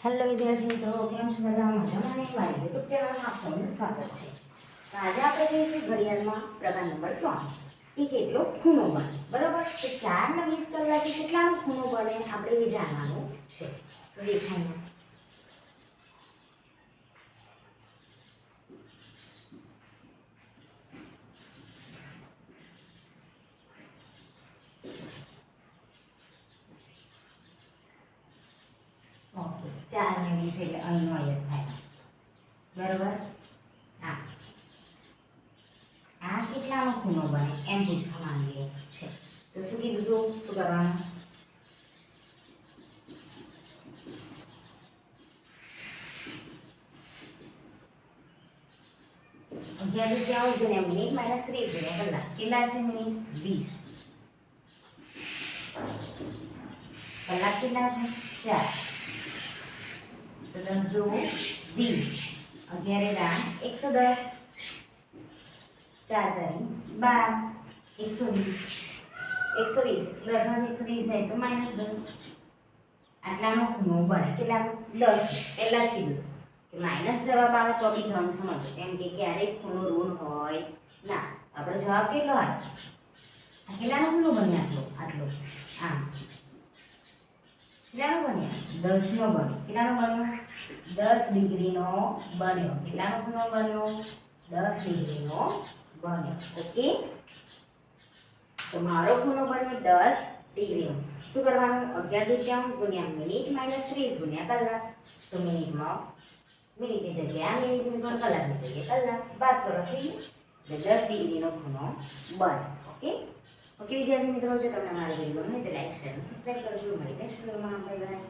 Hello વિદ્યાર્થી મિત્રો, કેમ છો બધા? મજામાં ને? મારી યુટ્યુબ ચેનલમાં આપ સૌનું સ્વાગત છે. તો આજે આપણે જોઈશું ઘડિયાળમાં પ્રકાર નંબર 3 એ કેટલો ખૂણો બને. બરાબર? તો 4 ને 20 કલાકે કેટલાનો ખૂણો બને આપણે એ જાણવાનું છે. તો દેખાય ઓકે, 4 ને 20 એટલે અહીંનો અહીંયા થાય. બરાબર? આ કેટલાનો ખૂણો બને એમ પૂછવા માંગીએ છે. તો શું કીધું તું? શું કરવાનું? અગિયાર રૂપિયા ગુણ્યા મિનિટ માઇનસ 30 ગુણ્યા કલાક. કેટલા છે મિનિટ? 20. કલાક કેટલા છે? 4. તો 10 દુ 20. 11 દાન 110. 4 તારી 12. 120. 110 માંથી 120 જાય તો -10. આટલાનો ખૂણો બને. કેટલાનો? 10. પહેલા જ કીધું કે માઇનસ જવાબ આવે તો બી ધન સમજો. કેમ કે ક્યારેય ખૂણો ઋણ હોય ના. આપણો જવાબ કેટલો આવે? કેટલાનો ખૂણો બને? આટલો. આમ કેટલાનો બન્યો? 10 નો બન્યો. કેટલાનો બન્યો? 10 ડિગ્રીનો બન્યો. કેટલાનો ખૂણો બન્યો? 10 ડિગ્રીનો બન્યો. ઓકે, તો મારો ખૂણો બન્યો 10 ડિગ્રીનો. શું કરવાનું? 11 ગુણ્યા મિનિટ માઇનસ 30 ગુણ્યા કલાક. તો મિનિટમાં મિનિટની જગ્યાએ મિનિટની પણ કલાકની જગ્યાએ કલાક બાદ કરો. થઈ ગયું? એટલે 10 ડિગ્રીનો ખૂણો બને. ઓકે ઓકે વિદ્યાર્થી મિત્રો, જો તમને મારો વિડીયો ગમે તો લાઈક શેર અને સબસ્ક્રાઈબ કરજો. મળી નેક્સ્ટ વિડીયોમાં. Bye bye.